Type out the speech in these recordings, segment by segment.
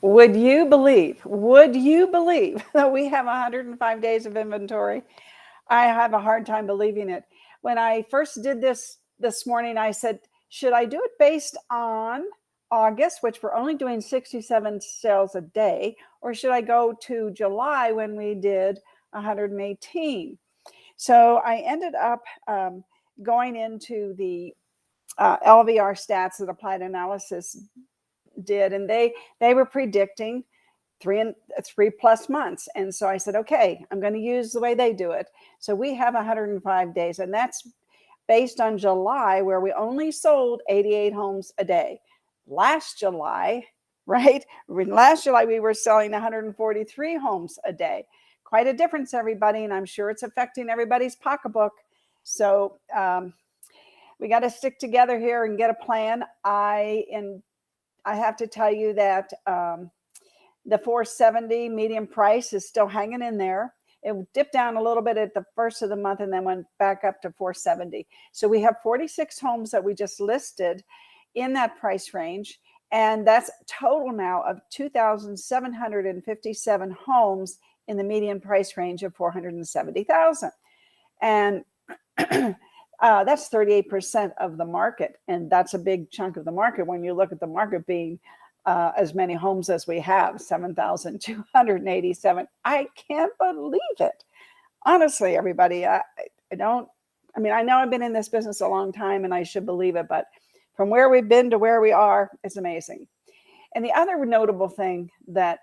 Would you believe that we have 105 days of inventory? I have a hard time believing it. When I first did this morning, I said, should I do it based on August, which we're only doing 67 sales a day, or should I go to July when we did 118? So I ended up going into the LVR stats that Applied Analysis did, and they were predicting 3+ months. And so I said, okay, I'm going to use the way they do it. So we have 105 days, and that's based on July, where we only sold 88 homes a day. Last July, right? Last July, we were selling 143 homes a day. Quite a difference, everybody. And I'm sure it's affecting everybody's pocketbook. So we got to stick together here and get a plan. I have to tell you that the 470 median price is still hanging in there. It dipped down a little bit at the first of the month and then went back up to 470. So we have 46 homes that we just listed in that price range. And that's total now of 2,757 homes in the median price range of 470,000. And that's 38% of the market. And that's a big chunk of the market when you look at the market being as many homes as we have, 7,287. I can't believe it. Honestly, everybody, I know I've been in this business a long time and I should believe it, but from where we've been to where we are, it's amazing. And the other notable thing that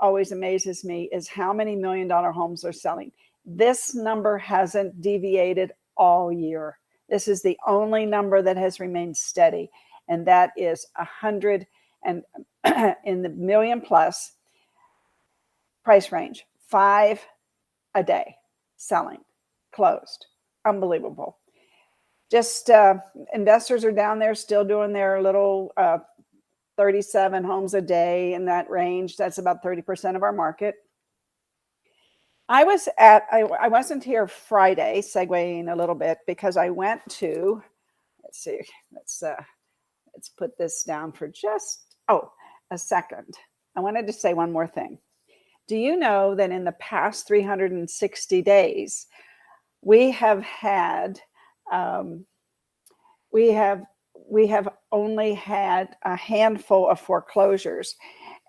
always amazes me is how many $1 million homes are selling. This number hasn't deviated all year. This is the only number that has remained steady, and that is 100 and in the million plus price range, 5 a day selling, closed. Unbelievable. Just investors are down there still doing their little 37 homes a day in that range. That's about 30% of our market. I wasn't here Friday, segueing a little bit, because I went to, let's put this down for just a second. I wanted to say one more thing. Do you know that in the past 360 days, we have only had a handful of foreclosures,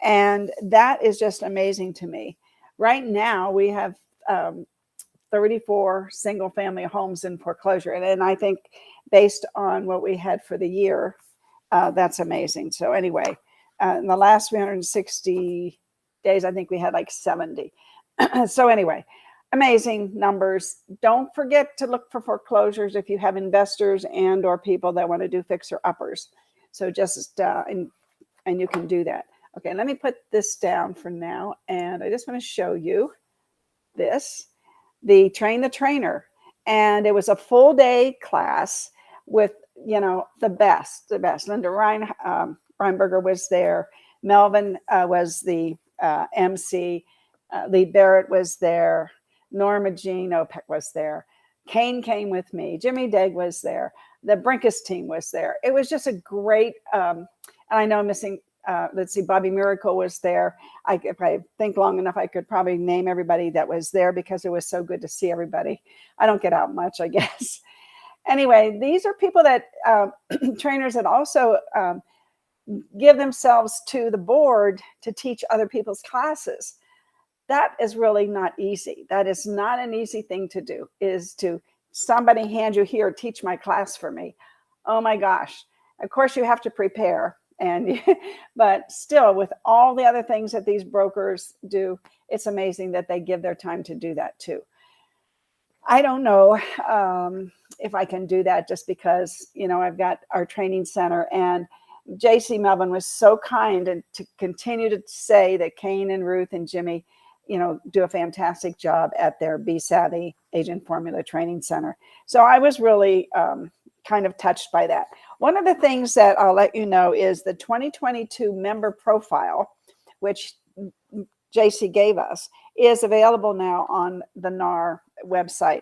and that is just amazing to me. Right now, we have 34 single-family homes in foreclosure, and I think based on what we had for the year, that's amazing. So anyway, in the last 360 days, I think we had like 70. So anyway, amazing numbers. Don't forget to look for foreclosures if you have investors and or people that want to do fixer-uppers. So just, and you can do that. Okay, let me put this down for now. And I just want to show you this, the Train the Trainer. And it was a full day class with, the best. Linda Reinberger was there. Melvin was the MC. Lee Barrett was there. Norma Jean Opek was there. Kane came with me. Jimmy Daig was there. The Brinkus team was there. It was just a great, and I know I'm missing, Bobby Miracle was there. If I think long enough, I could probably name everybody that was there because it was so good to see everybody. I don't get out much, I guess. Anyway, these are people that, trainers that also give themselves to the board to teach other people's classes. That is really not easy. That is not an easy thing to do, is to somebody hand you, here, teach my class for me. Oh my gosh. Of course you have to prepare, but still, with all the other things that these brokers do, it's amazing that they give their time to do that too. I don't know if I can do that just because, I've got our training center, and JC Melvin was so kind and to continue to say that Kane and Ruth and Jimmy, do a fantastic job at their Be Savvy Agent Formula Training Center. So I was really kind of touched by that. One of the things that I'll let you know is the 2022 member profile, which JC gave us, is available now on the NAR website.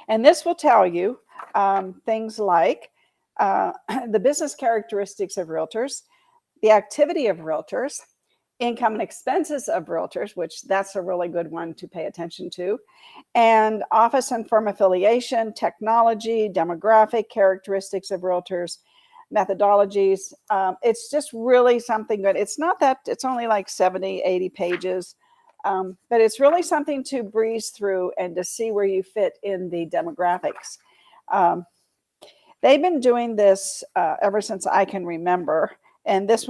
And this will tell you things like the business characteristics of realtors, the activity of realtors, income and expenses of realtors, which that's a really good one to pay attention to, and office and firm affiliation, technology, demographic characteristics of realtors, methodologies. It's just really something good. It's not that, it's only like 70, 80 pages, but it's really something to breeze through and to see where you fit in the demographics. They've been doing this ever since I can remember. And this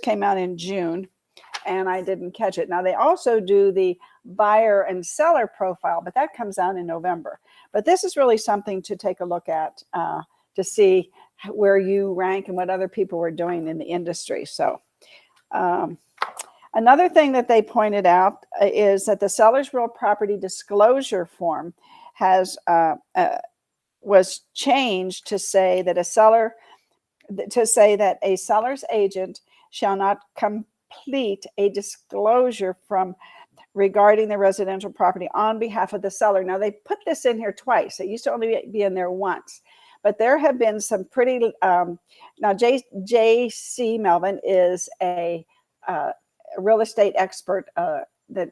came out in June, and I didn't catch it. Now they also do the buyer and seller profile, but that comes out in November. But this is really something to take a look at to see where you rank and what other people were doing in the industry. So another thing that they pointed out is that the seller's real property disclosure form was changed to say that a seller's agent shall not complete a disclosure regarding the residential property on behalf of the seller. Now, they put this in here twice. It used to only be in there once. But there have been some pretty, now J.C. Melvin is a real estate expert that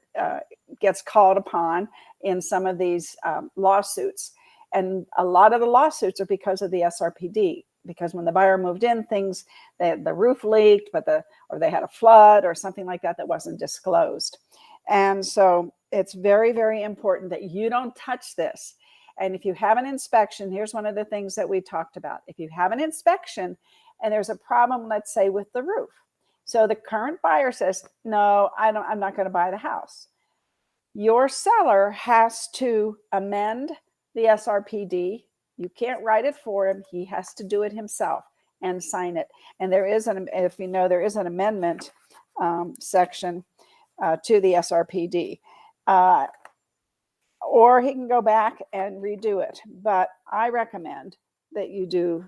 gets called upon in some of these lawsuits. And a lot of the lawsuits are because of the SRPD, because when the buyer moved in, the roof leaked, or they had a flood or something like that wasn't disclosed. And so it's very, very important that you don't touch this. And if you have an inspection, here's one of the things that we talked about. If you have an inspection and there's a problem, let's say with the roof. So the current buyer says, no, I'm not going to buy the house. Your seller has to amend the SRPD. You can't write it for him. He has to do it himself and sign it. And there is if you know, there is an amendment section to the SRPD. Or he can go back and redo it. But I recommend that you do,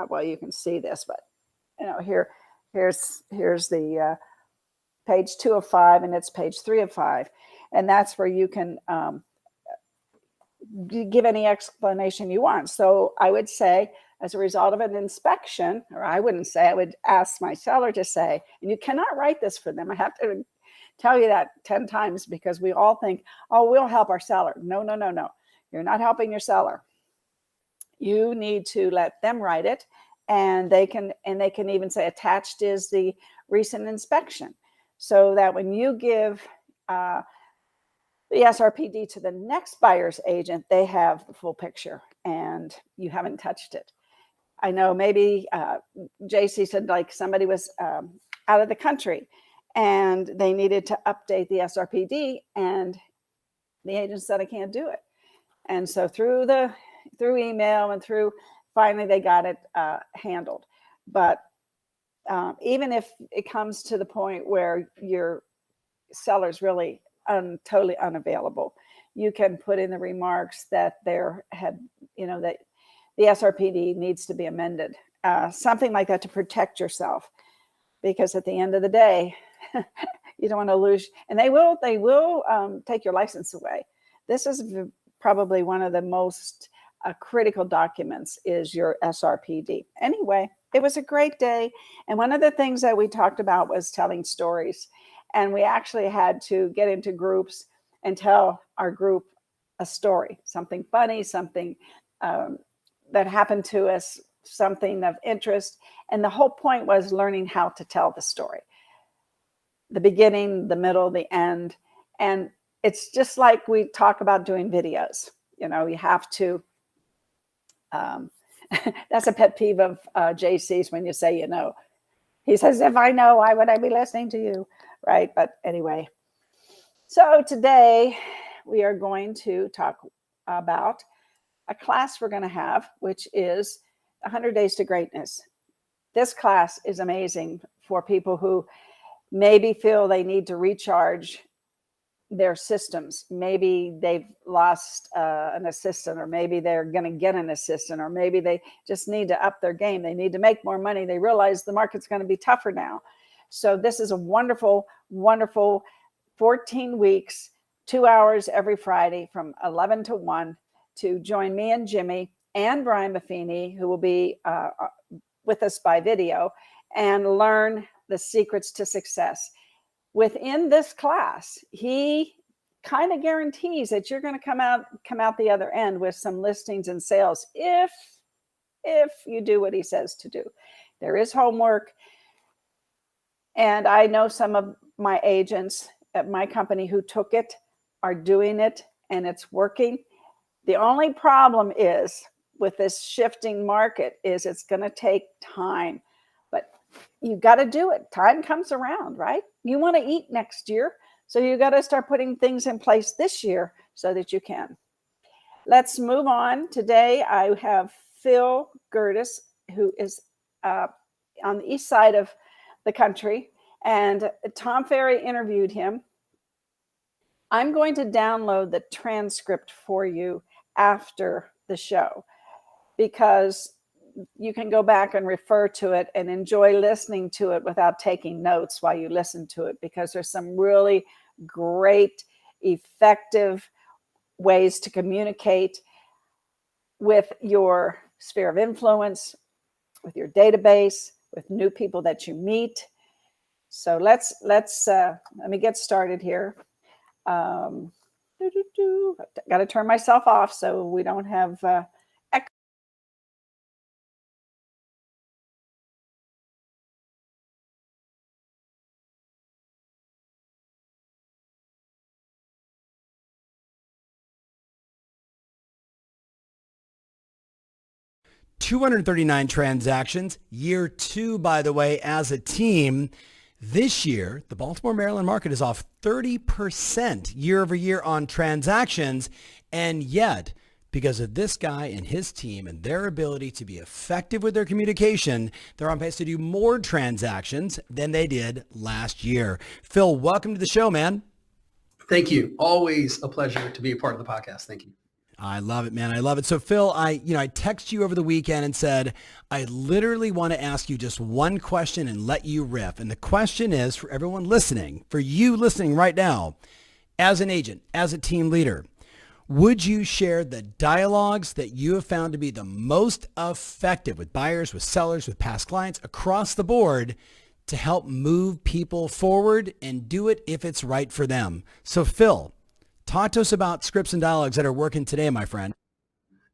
well, you can see this, but here's the page 2 of 5, and it's page 3 of 5. And that's where you can give any explanation you want. So I would say, as a result of an inspection, or I would ask my seller to say, and you cannot write this for them. I have to tell you that 10 times because we all think, oh, we'll help our seller. No. You're not helping your seller. You need to let them write it, and they can even say attached is the recent inspection, so that when you give the SRPD to the next buyer's agent, they have the full picture and you haven't touched it. I know maybe JC said like somebody was out of the country and they needed to update the SRPD, and the agent said, I can't do it. And so through email and finally they got it handled. But even if it comes to the point where your seller's really totally unavailable, you can put in the remarks that that the SRPD needs to be amended, something like that, to protect yourself, because at the end of the day, you don't want to lose. And they will take your license away. This is probably one of the most critical documents is your SRPD. Anyway, it was a great day, and one of the things that we talked about was telling stories. And we actually had to get into groups and tell our group a story, something funny, something that happened to us, something of interest. And the whole point was learning how to tell the story, the beginning, the middle, the end. And it's just like we talk about doing videos. You have to, that's a pet peeve of JC's when you say, he says, if I know, why would I be listening to you? Right. But anyway, so today we are going to talk about a class we're going to have, which is 100 Days to Greatness. This class is amazing for people who maybe feel they need to recharge their systems. Maybe they've lost an assistant, or maybe they're going to get an assistant, or maybe they just need to up their game. They need to make more money. They realize the market's going to be tougher now. So this is a wonderful, wonderful 14 weeks, 2 hours every Friday from 11 to 1 to join me and Jimmy and Brian Buffini, who will be with us by video. and learn the secrets to success. Within this class, he kind of guarantees that you're going to come out the other end with some listings and sales if you do what he says to do. There is homework. And I know some of my agents at my company who took it are doing it, and it's working. The only problem is with this shifting market is it's going to take time, but you got to do it. Time comes around, right? You want to eat next year, so you got to start putting things in place this year so that you can. Let's move on. Today I have Phil Gerdes, who is on the east side of the country, and Tom Ferry interviewed him. I'm going to download the transcript for you after the show, because you can go back and refer to it and enjoy listening to it without taking notes while you listen to it, because there's some really great, effective ways to communicate with your sphere of influence, with your database, with new people that you meet. So let me get started here. Got to turn myself off so we don't have echo. $239 transactions, year 2, by the way, as a team. This year, the Baltimore, Maryland market is off 30% year over year on transactions. And yet, because of this guy and his team and their ability to be effective with their communication, they're on pace to do more transactions than they did last year. Phil, welcome to the show, man. Thank you. Always a pleasure to be a part of the podcast. Thank you. I love it, man. I love it. So Phil, I texted you over the weekend and said, I literally want to ask you just one question and let you riff. And the question is, for everyone listening, for you listening right now, as an agent, as a team leader, would you share the dialogues that you have found to be the most effective with buyers, with sellers, with past clients across the board to help move people forward and do it if it's right for them? So Phil, talk to us about scripts and dialogues that are working today, my friend.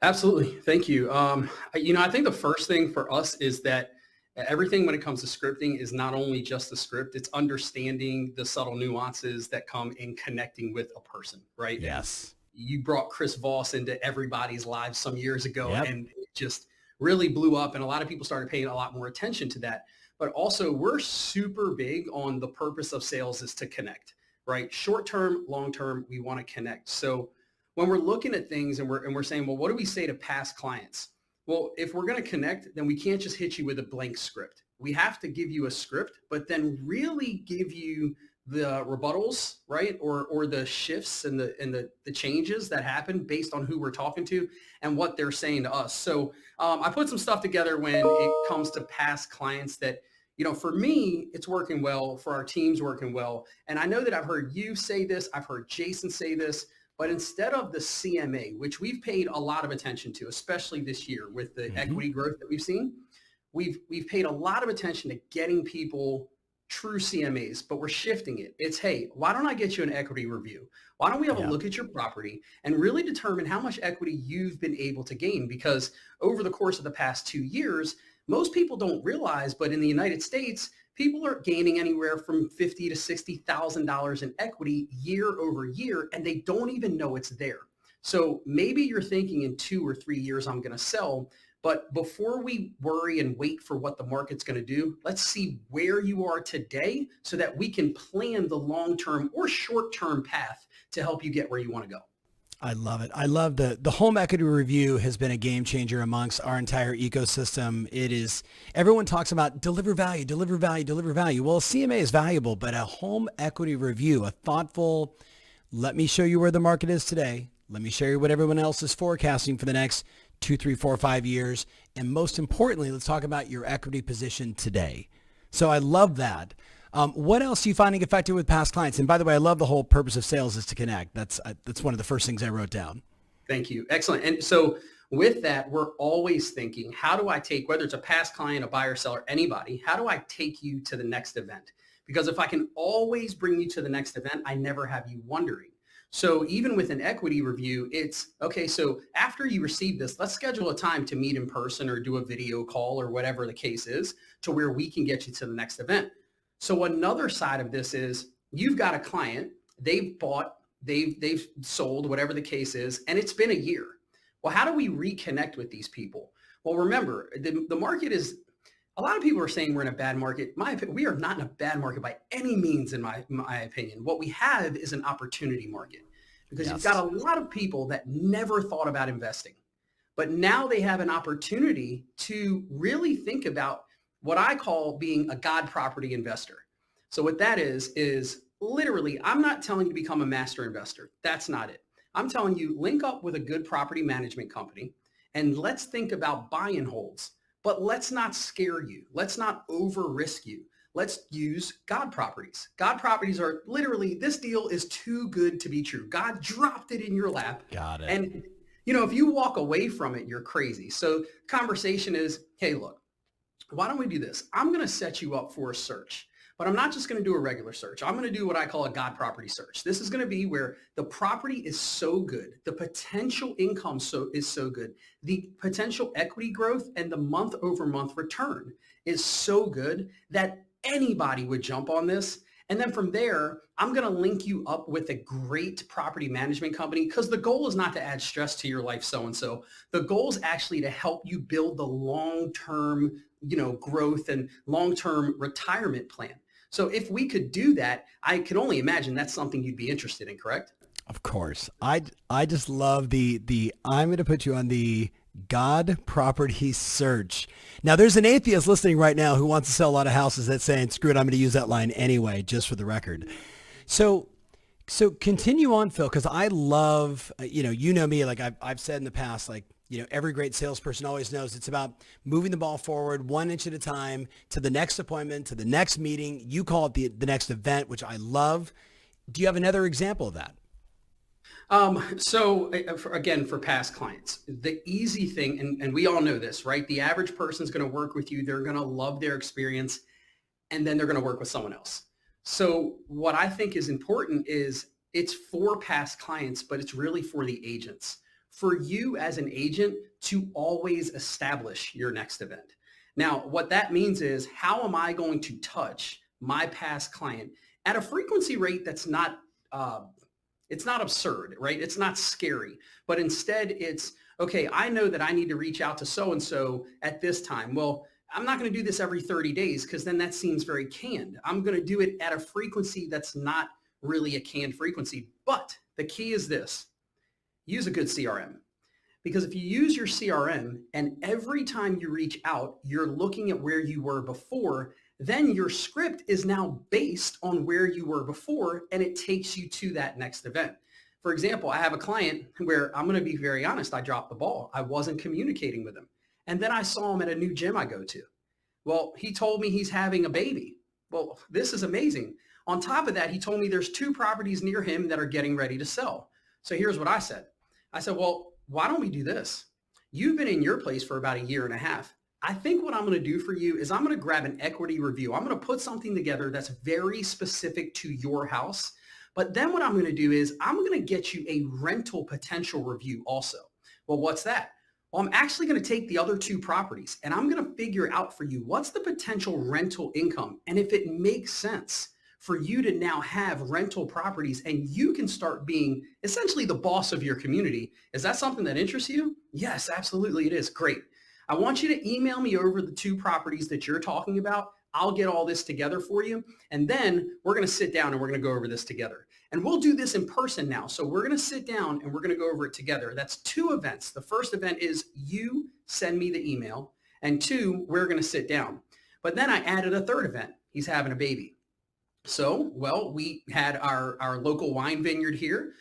Absolutely. Thank you. I think the first thing for us is that everything when it comes to scripting is not only just the script, it's understanding the subtle nuances that come in connecting with a person, right? Yes. You brought Chris Voss into everybody's lives some years ago, Yep. and it just really blew up. And a lot of people started paying a lot more attention to that. But also we're super big on the purpose of sales is to connect. Right? Short term, long term, we want to connect. So when we're looking at things and we're saying, well, what do we say to past clients? Well, if we're going to connect, then we can't just hit you with a blank script. We have to give you a script, but then really give you the rebuttals, right? Or the shifts and the changes that happen based on who we're talking to and what they're saying to us. So I put some stuff together when it comes to past clients that, for me, it's working well, for our teams working well. And I know that I've heard you say this, I've heard Jason say this, but instead of the CMA, which we've paid a lot of attention to, especially this year with the equity growth that we've seen, we've paid a lot of attention to getting people true CMAs, but we're shifting it. It's, hey, why don't I get you an equity review? Why don't we have a look at your property and really determine how much equity you've been able to gain? Because over the course of the past 2 years, most people don't realize, but in the United States, people are gaining anywhere from $50,000 to $60,000 in equity year over year, and they don't even know it's there. So maybe you're thinking in 2 or 3 years, I'm going to sell. But before we worry and wait for what the market's going to do, let's see where you are today so that we can plan the long-term or short-term path to help you get where you want to go. I love it. I love the home equity review has been a game changer amongst our entire ecosystem. It is, everyone talks about deliver value, deliver value, deliver value. Well, CMA is valuable, but a home equity review, a thoughtful, let me show you where the market is today. Let me show you what everyone else is forecasting for the next 2, 3, 4, 5 years. And most importantly, let's talk about your equity position today. So I love that. What else are you finding effective with past clients? And by the way, I love the whole purpose of sales is to connect. That's one of the first things I wrote down. Thank you. Excellent. And so with that, we're always thinking, how do I take, whether it's a past client, a buyer, seller, anybody, how do I take you to the next event? Because if I can always bring you to the next event, I never have you wondering. So even with an equity review, it's, okay, so after you receive this, let's schedule a time to meet in person or do a video call or whatever the case is to where we can get you to the next event. So another side of this is you've got a client, they've bought, they've sold, whatever the case is, and it's been a year. Well, how do we reconnect with these people? Well, remember, the market is, a lot of people are saying we're in a bad market. We are not in a bad market by any means, in my opinion. What we have is an opportunity market because You've got a lot of people that never thought about investing, but now they have an opportunity to really think about what I call being a God property investor. So what that is literally, I'm not telling you to become a master investor. That's not it. I'm telling you, link up with a good property management company and let's think about buy and holds. But let's not scare you. Let's not over risk you. Let's use God properties. God properties are literally, this deal is too good to be true. God dropped it in your lap. Got it. And, if you walk away from it, you're crazy. So conversation is, hey, look, why don't we do this? I'm going to set you up for a search. But I'm not just going to do a regular search. I'm going to do what I call a God property search. This is going to be where the property is so good, the potential income is so good, the potential equity growth and the month over month return is so good that anybody would jump on this. And then from there, I'm going to link you up with a great property management company because the goal is not to add stress to your life so-and-so. The goal is actually to help you build the long-term, growth and long-term retirement plan. So if we could do that, I could only imagine that's something you'd be interested in, correct? Of course. I just love the I'm going to put you on the God property search. Now there's an atheist listening right now who wants to sell a lot of houses that's saying, screw it, I'm going to use that line anyway, just for the record. So continue on, Phil, because I love, you know me, like I've said in the past, like, every great salesperson always knows it's about moving the ball forward 1 inch at a time to the next appointment, to the next meeting. You call it the next event, which I love. Do you have another example of that? For past clients, the easy thing, and we all know this, right? The average person's going to work with you. They're going to love their experience, and then they're going to work with someone else. So what I think is important is it's for past clients, but it's really for the agents. For you as an agent to always establish your next event. Now, what that means is how am I going to touch my past client at a frequency rate that's not, it's not absurd, right? It's not scary, but instead it's, okay, I know that I need to reach out to so-and-so at this time. Well, I'm not going to do this every 30 days because then that seems very canned. I'm going to do it at a frequency that's not really a canned frequency. But the key is this. Use a good CRM. Because if you use your CRM and every time you reach out, you're looking at where you were before, then your script is now based on where you were before and it takes you to that next event. For example, I have a client where I'm going to be very honest, I dropped the ball. I wasn't communicating with him. And then I saw him at a new gym I go to. Well, he told me he's having a baby. Well, this is amazing. On top of that, he told me there's 2 properties near him that are getting ready to sell. So here's what I said. I said, well, why don't we do this? You've been in your place for about 1.5 years. I think what I'm going to do for you is I'm going to grab an equity review. I'm going to put something together that's very specific to your house. But then what I'm going to do is I'm going to get you a rental potential review also. Well, what's that? Well, I'm actually going to take the other 2 properties and I'm going to figure out for you what's the potential rental income and if it makes sense for you to now have rental properties and you can start being essentially the boss of your community. Is that something that interests you? Yes, absolutely it is. Great. I want you to email me over the 2 properties that you're talking about. I'll get all this together for you. And then we're going to sit down and we're going to go over this together. And we'll do this in person now. So we're going to sit down and we're going to go over it together. That's 2 events. The first event is you send me the email and 2, we're going to sit down. But then I added a 3rd event. He's having a baby. So, well, we had our local wine vineyard here,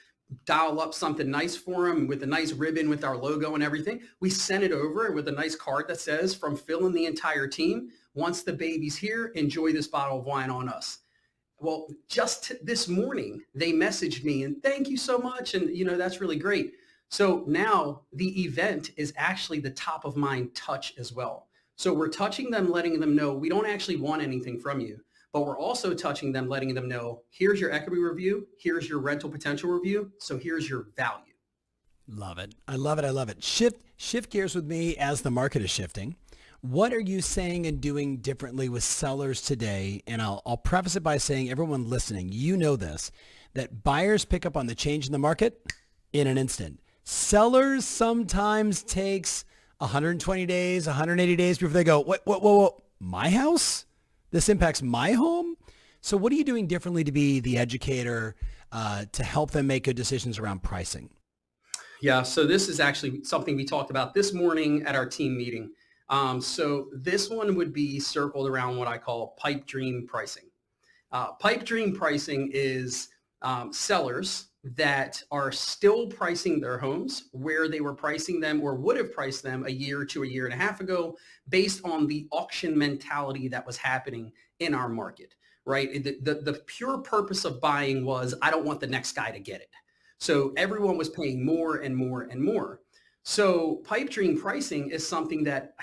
dial up something nice for him with a nice ribbon with our logo and everything. We sent it over with a nice card that says, from Phil and the entire team, once the baby's here, enjoy this bottle of wine on us. Well, just this morning, they messaged me and thank you so much. And, that's really great. So now the event is actually the top of mind touch as well. So we're touching them, letting them know we don't actually want anything from you, but we're also touching them, letting them know, here's your equity review, here's your rental potential review, so here's your value. Love it. I love it. I love it. Shift gears with me as the market is shifting. What are you saying and doing differently with sellers today? And I'll preface it by saying, everyone listening, you know this, that buyers pick up on the change in the market in an instant. Sellers sometimes takes 120 days, 180 days before they go, whoa, my house? This impacts my home? So what are you doing differently to be the educator to help them make good decisions around pricing? Yeah, so this is actually something we talked about this morning at our team meeting. So this one would be circled around what I call pipe dream pricing. Pipe dream pricing is sellers that are still pricing their homes where they were pricing them or would have priced them a year to a year and a half ago based on the auction mentality that was happening in our market, right? The pure purpose of buying was, I don't want the next guy to get it. So everyone was paying more and more and more. So pipe dream pricing is something that,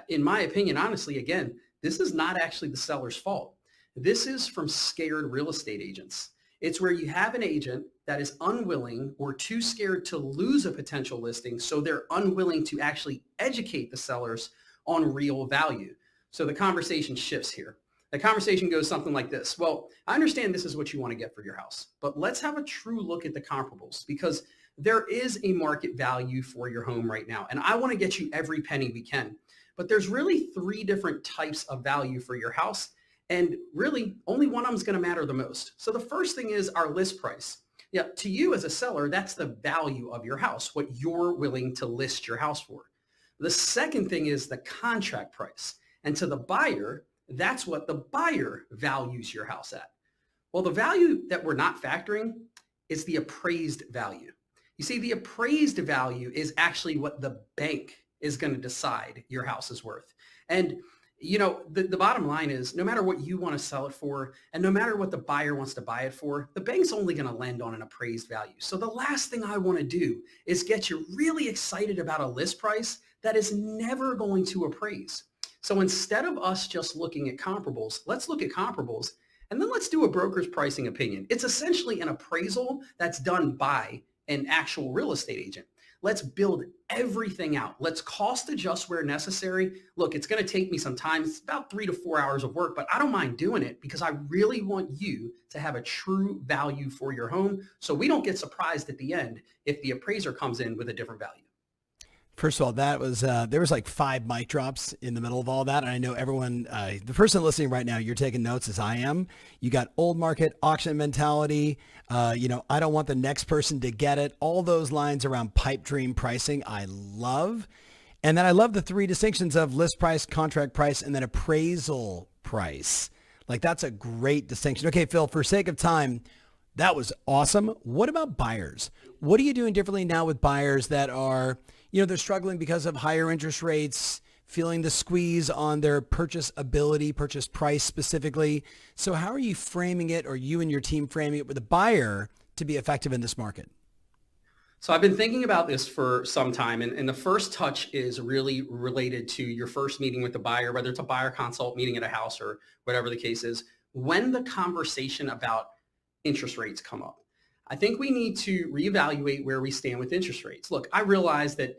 in my opinion, honestly, again, this is not actually the seller's fault. This is from scared real estate agents. It's where you have an agent that is unwilling or too scared to lose a potential listing, so they're unwilling to actually educate the sellers on real value. So the conversation shifts here. The conversation goes something like this. Well, I understand this is what you want to get for your house, but let's have a true look at the comparables, because there is a market value for your home right now. And I want to get you every penny we can. But there's really 3 different types of value for your house. And really, only one of them is going to matter the most. So the first thing is our list price. Yeah, to you as a seller, that's the value of your house, what you're willing to list your house for. The second thing is the contract price. And to the buyer, that's what the buyer values your house at. Well, the value that we're not factoring is the appraised value. You see, the appraised value is actually what the bank is going to decide your house is worth. And you know, the bottom line is, no matter what you want to sell it for, and no matter what the buyer wants to buy it for, the bank's only going to lend on an appraised value. So the last thing I want to do is get you really excited about a list price that is never going to appraise. So instead of us just looking at comparables, let's look at comparables, and then let's do a broker's pricing opinion. It's essentially an appraisal that's done by an actual real estate agent. Let's build everything out. Let's cost adjust where necessary. Look, it's going to take me some time. It's about 3 to 4 hours of work, but I don't mind doing it because I really want you to have a true value for your home, so we don't get surprised at the end if the appraiser comes in with a different value. First of all, that was there was like 5 mic drops in the middle of all that. And I know everyone, the person listening right now, you're taking notes as I am. You got old market auction mentality. I don't want the next person to get it. All those lines around pipe dream pricing, I love. And then I love the 3 distinctions of list price, contract price, and then appraisal price. Like, that's a great distinction. Okay, Phil, for sake of time, that was awesome. What about buyers? What are you doing differently now with buyers that are, they're struggling because of higher interest rates, feeling the squeeze on their purchase ability, purchase price specifically? So how are you framing it, or you and your team framing it with a buyer to be effective in this market? So I've been thinking about this for some time, and the first touch is really related to your first meeting with the buyer, whether it's a buyer consult meeting at a house or whatever the case is. When the conversation about interest rates come up, I think we need to reevaluate where we stand with interest rates. Look, I realize that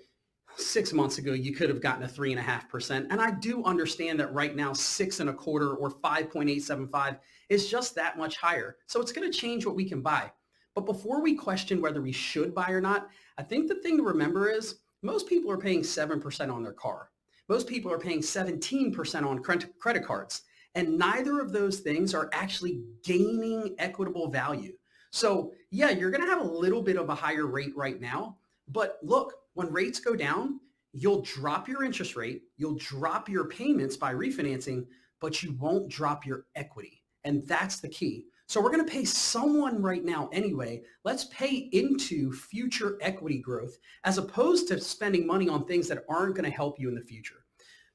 6 months ago, you could have gotten a 3.5%. And I do understand that right now, 6.25 or 5.875 is just that much higher. So it's going to change what we can buy. But before we question whether we should buy or not, I think the thing to remember is most people are paying 7% on their car. Most people are paying 17% on credit cards. And neither of those things are actually gaining equitable value. So yeah, you're going to have a little bit of a higher rate right now. But look, when rates go down, you'll drop your interest rate, you'll drop your payments by refinancing, but you won't drop your equity. And that's the key. So we're going to pay someone right now anyway. Let's pay into future equity growth as opposed to spending money on things that aren't going to help you in the future.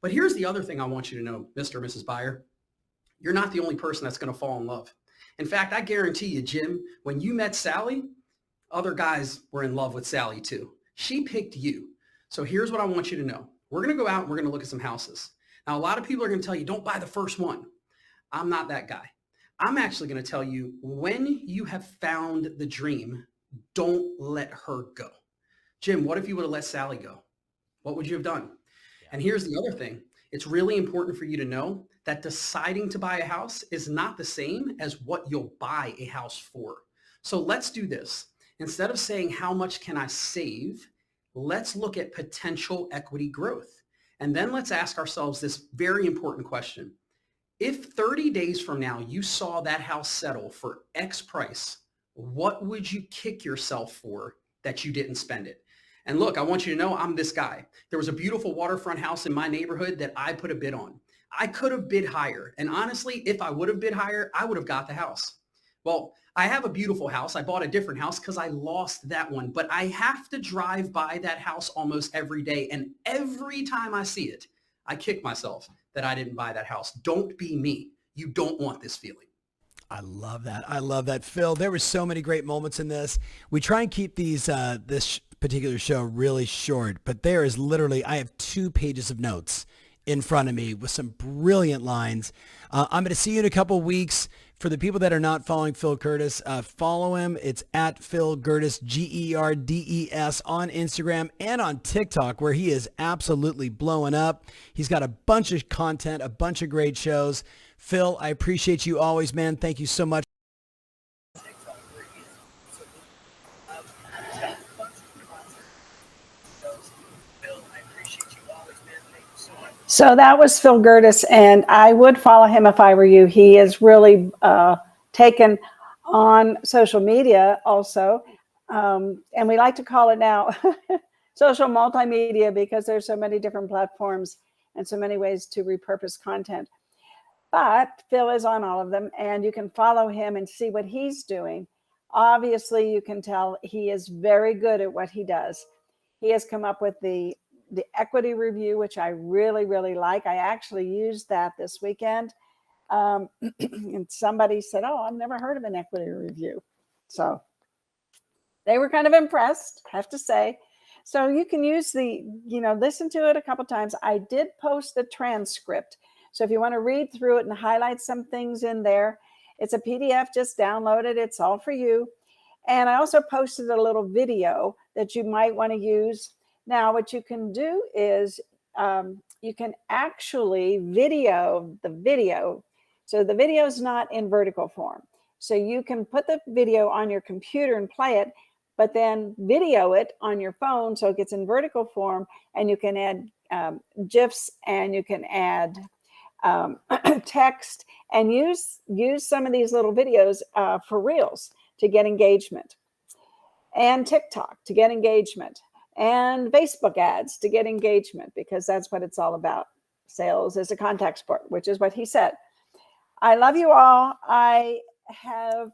But here's the other thing I want you to know, Mr. or Mrs. Buyer. You're not the only person that's going to fall in love. In fact, I guarantee you, Jim, when you met Sally, other guys were in love with Sally too. She picked you. So here's what I want you to know. We're going to go out and we're going to look at some houses. Now, a lot of people are going to tell you, don't buy the first one. I'm not that guy. I'm actually going to tell you, when you have found the dream, don't let her go. Jim, what if you would have let Sally go? What would you have done? Yeah. And here's the other thing. It's really important for you to know that deciding to buy a house is not the same as what you'll buy a house for. So let's do this. Instead of saying, how much can I save? Let's look at potential equity growth. And then let's ask ourselves this very important question. If 30 days from now you saw that house settle for X price, what would you kick yourself for that you didn't spend it? And look, I want you to know I'm this guy. There was a beautiful waterfront house in my neighborhood that I put a bid on. I could have bid higher. And honestly, if I would have bid higher, I would have got the house. Well, I have a beautiful house. I bought a different house because I lost that one. But I have to drive by that house almost every day. And every time I see it, I kick myself that I didn't buy that house. Don't be me. You don't want this feeling. I love that. I love that. Phil, there were so many great moments in this. We try and keep these this particular show really short, but there is literally, I have 2 pages of notes in front of me with some brilliant lines. I'm going to see you in a couple weeks. For the people that are not following Phil Gerdes, follow him. It's at Phil Gerdes, Gerdes on Instagram and on TikTok, where he is absolutely blowing up. He's got a bunch of content, a bunch of great shows. Phil, I appreciate you always, man. Thank you so much. So that was Phil Gerdes, and I would follow him if I were you. He is really taken on social media also. And we like to call it now social multimedia, because there's so many different platforms and so many ways to repurpose content. But Phil is on all of them, and you can follow him and see what he's doing. Obviously, you can tell he is very good at what he does. He has come up with the equity review, which I really, really like. I actually used that this weekend. And somebody said, oh, I've never heard of an equity review. So they were kind of impressed, I have to say. So you can use listen to it a couple times. I did post the transcript. So if you want to read through it and highlight some things in there, it's a PDF, just download it. It's all for you. And I also posted a little video that you might want to use. Now, what you can do is you can actually video the video. So the video is not in vertical form. So you can put the video on your computer and play it, but then video it on your phone so it gets in vertical form, and you can add GIFs, and you can add text, and use some of these little videos for Reels to get engagement, and TikTok to get engagement, and Facebook ads to get engagement, because that's what it's all about. Sales is a contact sport, which is what he said. I love you all. I have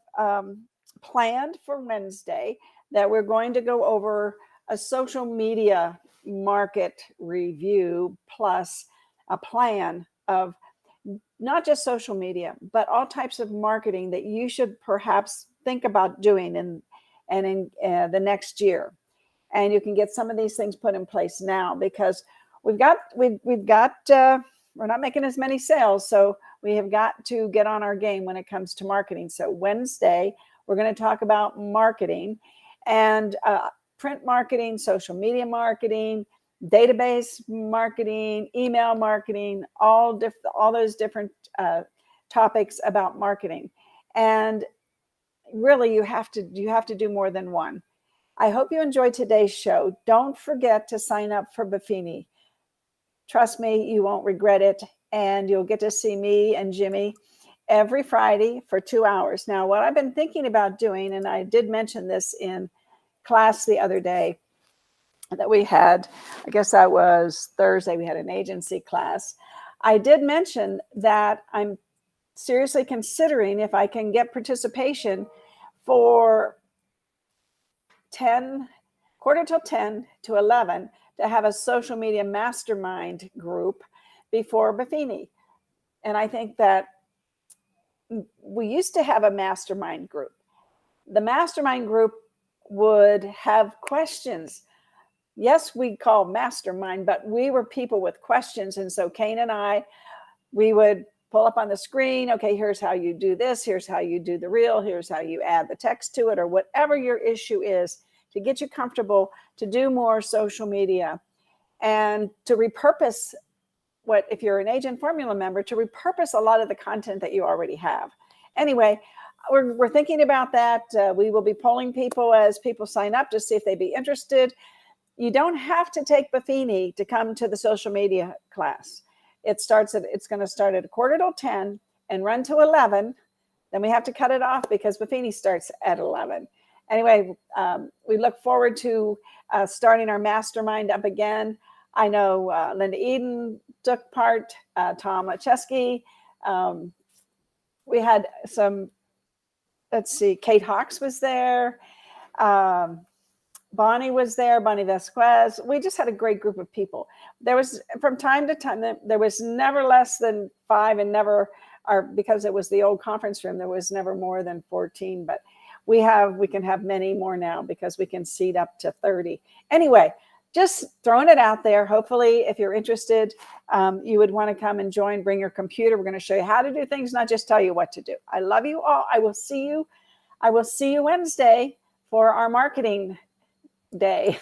planned for Wednesday that we're going to go over a social media market review, plus a plan of not just social media, but all types of marketing that you should perhaps think about doing in the next year. And you can get some of these things put in place now, because we're not making as many sales. So we have got to get on our game when it comes to marketing. So Wednesday, we're going to talk about marketing and print marketing, social media marketing, database marketing, email marketing, all those different topics about marketing. And really, you have to do more than one. I hope you enjoyed today's show. Don't forget to sign up for Buffini. Trust me, you won't regret it. And you'll get to see me and Jimmy every Friday for 2 hours. Now, what I've been thinking about doing, and I did mention this in class the other day that we had, I guess that was Thursday, we had an agency class. I did mention that I'm seriously considering if I can get participation for quarter till 10 to 11 to have a social media mastermind group before Buffini. And I think that we used to have a mastermind group. The mastermind group would have questions yes, we call mastermind, but we were people with questions. And so Kane and I, we would pull up on the screen. Okay, here's how you do this. Here's how you do the reel. Here's how you add the text to it, or whatever your issue is, to get you comfortable to do more social media and to repurpose what, if you're an Agent Formula member, to repurpose a lot of the content that you already have. Anyway, we're thinking about that. We will be polling people as people sign up to see if they'd be interested. You don't have to take Buffini to come to the social media class. It's going to start at 9:45 and run to 11. Then we have to cut it off because Buffini starts at 11. Anyway, we look forward to starting our mastermind up again. I know Linda Eden took part, Tom Chesky. We had some, Kate Hawks was there. Bonnie was there, Bonnie Vasquez. We just had a great group of people. There was, from time to time, there was never less than 5 and never, or because it was the old conference room, there was never more than 14. But we can have many more now because we can seat up to 30. Anyway, just throwing it out there. Hopefully, if you're interested, you would want to come and join. Bring your computer. We're going to show you how to do things, not just tell you what to do. I love you all. I will see you Wednesday for our marketing day.